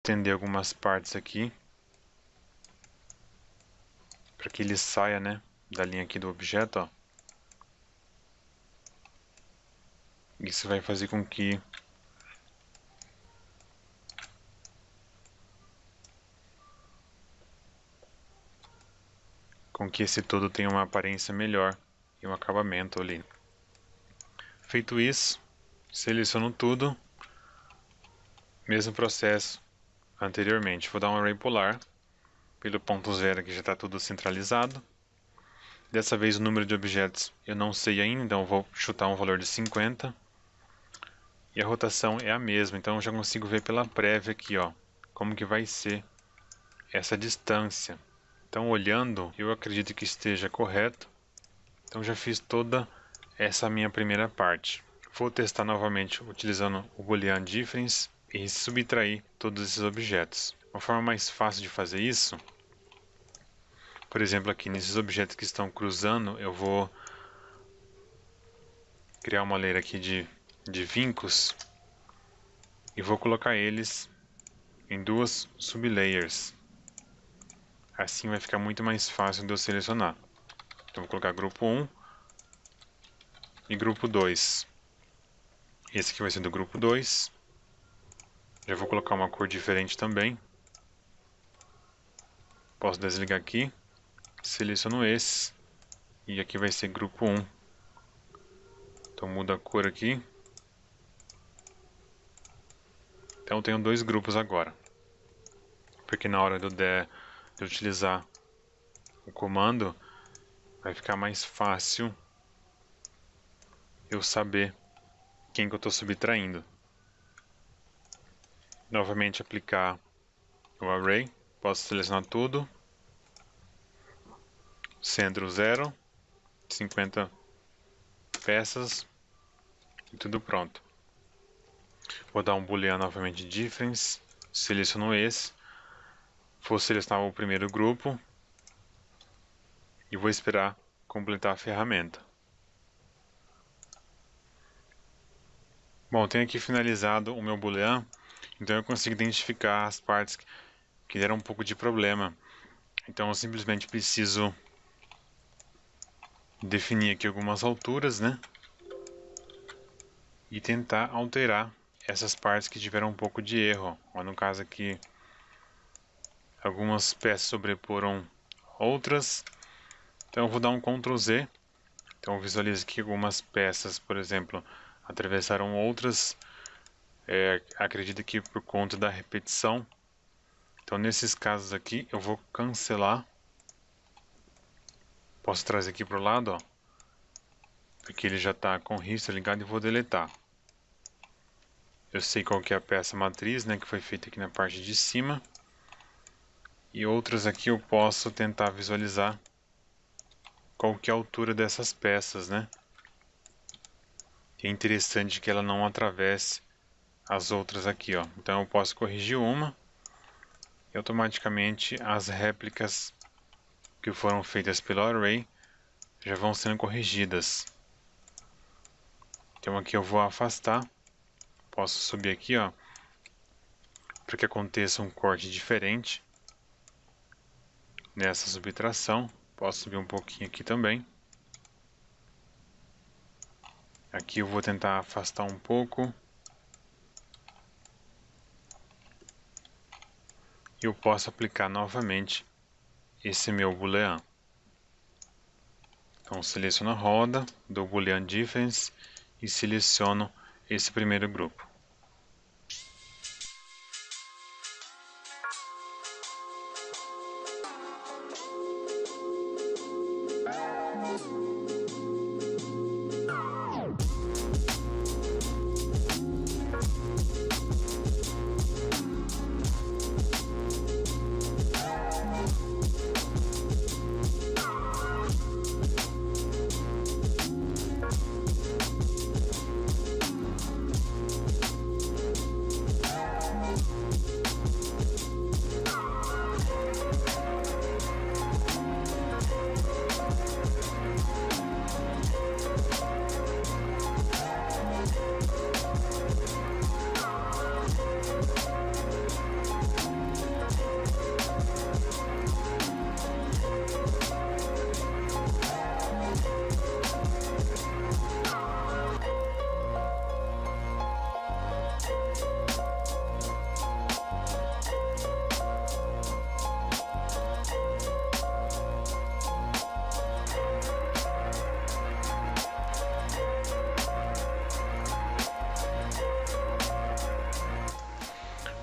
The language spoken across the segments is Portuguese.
Estender algumas partes aqui para que ele saia, né, da linha aqui do objeto, ó. Isso vai fazer com que esse todo tenha uma aparência melhor e um acabamento ali. Feito isso, seleciono tudo, mesmo processo anteriormente. Vou dar um array polar pelo ponto zero, que já está tudo centralizado. Dessa vez o número de objetos eu não sei ainda, então eu vou chutar um valor de 50. E a rotação é a mesma, então eu já consigo ver pela prévia aqui, ó, como que vai ser essa distância. Então, olhando, eu acredito que esteja correto. Então, já fiz toda essa minha primeira parte. Vou testar novamente utilizando o Boolean Difference e subtrair todos esses objetos. Uma forma mais fácil de fazer isso, por exemplo, aqui nesses objetos que estão cruzando, eu vou criar uma leira aqui de vincos e vou colocar eles em duas sublayers. Assim vai ficar muito mais fácil de eu selecionar. Então vou colocar grupo 1 e grupo 2. Esse aqui vai ser do grupo 2. Já vou colocar uma cor diferente também. Posso desligar aqui. Seleciono esse. E aqui vai ser grupo 1. Então muda a cor aqui. Então eu tenho dois grupos agora. Porque na hora de utilizar o comando, vai ficar mais fácil eu saber quem que eu estou subtraindo. Novamente aplicar o array. Posso selecionar tudo. Centro 0. 50 peças. E tudo pronto. Vou dar um boolean novamente difference. Seleciono esse. Vou selecionar o primeiro grupo. E vou esperar completar a ferramenta. Bom, tenho aqui finalizado o meu boolean. Então eu consigo identificar as partes que deram um pouco de problema. Então eu simplesmente preciso definir aqui algumas alturas, né? E tentar alterar essas partes que tiveram um pouco de erro. Ó, no caso aqui, algumas peças sobreporam outras. Então eu vou dar um Ctrl Z. Então eu visualizo aqui algumas peças, por exemplo, atravessaram outras. Acredito que por conta da repetição. Então nesses casos aqui eu vou cancelar. Posso trazer aqui para o lado, ó, porque ele já está com history ligado, e vou deletar. Eu sei qual que é a peça matriz, né, que foi feita aqui na parte de cima. E outras aqui eu posso tentar visualizar qual que é a altura dessas peças, né. E é interessante que ela não atravesse as outras aqui, ó. Então eu posso corrigir uma e automaticamente as réplicas que foram feitas pelo array já vão sendo corrigidas. Então aqui eu vou afastar. Posso subir aqui, ó, para que aconteça um corte diferente nessa subtração. Posso subir um pouquinho aqui também. Aqui eu vou tentar afastar um pouco. E eu posso aplicar novamente esse meu boolean. Então seleciono a roda, dou boolean difference e seleciono esse primeiro grupo.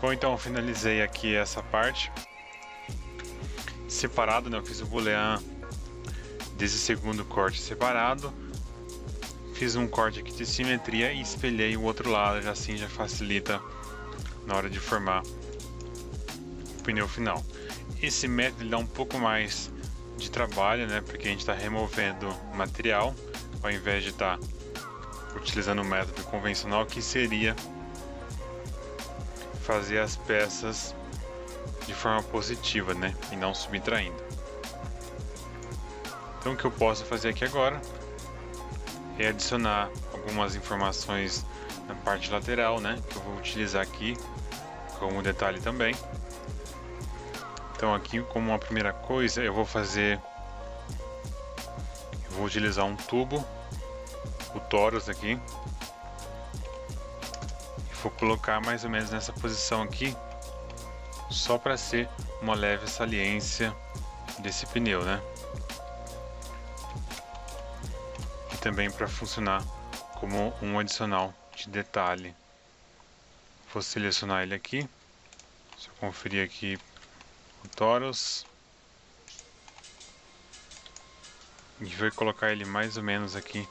Bom, então finalizei aqui essa parte separado, né? Eu fiz o boolean desse segundo corte separado, fiz um corte aqui de simetria e espelhei o outro lado, assim já facilita na hora de formar o pneu final. Esse método dá um pouco mais de trabalho, né? Porque a gente está removendo material ao invés de estar utilizando o método convencional, que seria fazer as peças de forma positiva, né, e não subtraindo. Então o que eu posso fazer aqui agora é adicionar algumas informações na parte lateral, né, que eu vou utilizar aqui como detalhe também. Então aqui, como uma primeira coisa, eu vou utilizar um tubo, o torus aqui. Vou colocar mais ou menos nessa posição aqui, só para ser uma leve saliência desse pneu, né? E também para funcionar como um adicional de detalhe. Vou selecionar ele aqui, se eu conferir aqui o torus, e vou colocar ele mais ou menos aqui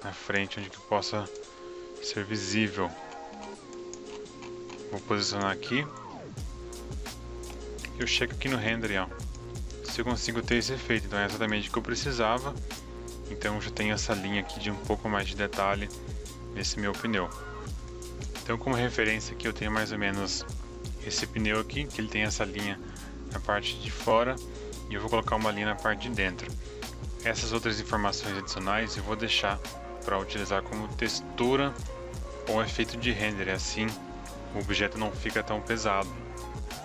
na frente, onde que possa ser visível. Vou posicionar aqui. Eu chego aqui no render, ó. Se eu consigo ter esse efeito, então é exatamente o que eu precisava. Então eu já tenho essa linha aqui de um pouco mais de detalhe nesse meu pneu. Então, como referência aqui, eu tenho mais ou menos esse pneu aqui, que ele tem essa linha na parte de fora, e eu vou colocar uma linha na parte de dentro. Essas outras informações adicionais eu vou deixar para utilizar como textura ou efeito de render, assim o objeto não fica tão pesado.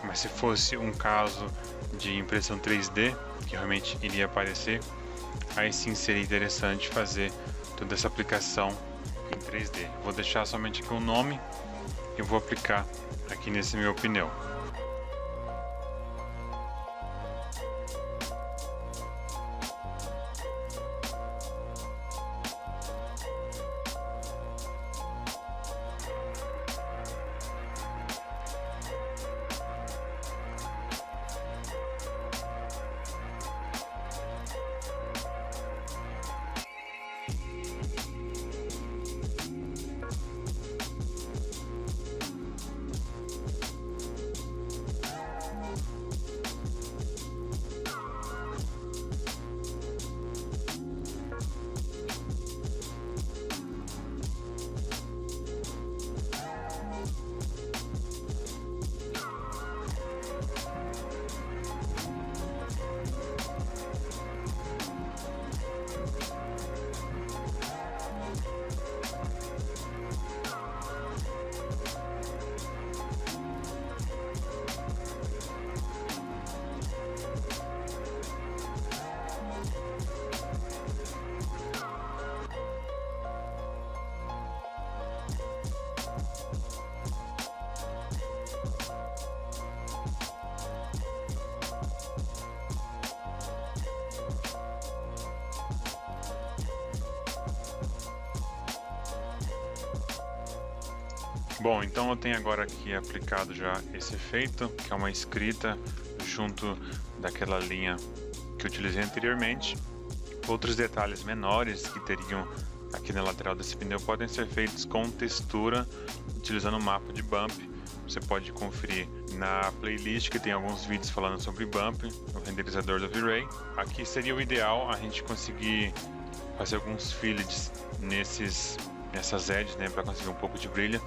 Mas se fosse um caso de impressão 3D, que realmente iria aparecer, aí sim seria interessante fazer toda essa aplicação em 3D. Vou deixar somente aqui o nome e vou aplicar aqui nesse meu pneu. Bom, então eu tenho agora aqui aplicado já esse efeito, que é uma escrita junto daquela linha que eu utilizei anteriormente. Outros detalhes menores que teriam aqui na lateral desse pneu podem ser feitos com textura, utilizando o mapa de bump. Você pode conferir na playlist que tem alguns vídeos falando sobre bump, no renderizador do V-Ray. Aqui seria o ideal a gente conseguir fazer alguns fillets nessas edges, né, para conseguir um pouco de brilho.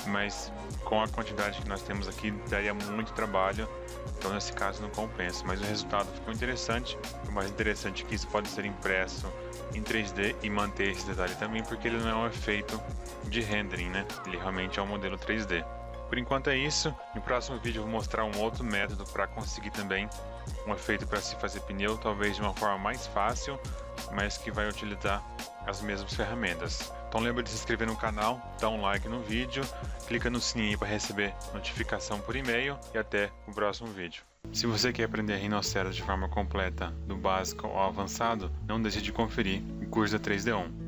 Mas com a quantidade que nós temos aqui daria muito trabalho, então nesse caso não compensa, mas o resultado ficou interessante. O mais interessante é que isso pode ser impresso em 3D e manter esse detalhe também, porque ele não é um efeito de rendering, né? Ele realmente é um modelo 3D. Por enquanto é isso. No próximo vídeo eu vou mostrar um outro método para conseguir também um efeito para se fazer pneu, talvez de uma forma mais fácil, mas que vai utilizar as mesmas ferramentas. Então lembra de se inscrever no canal, dar um like no vídeo, clica no sininho para receber notificação por e-mail e até o próximo vídeo. Se você quer aprender Rhinoceros de forma completa, do básico ao avançado, não deixe de conferir o curso da 3D1.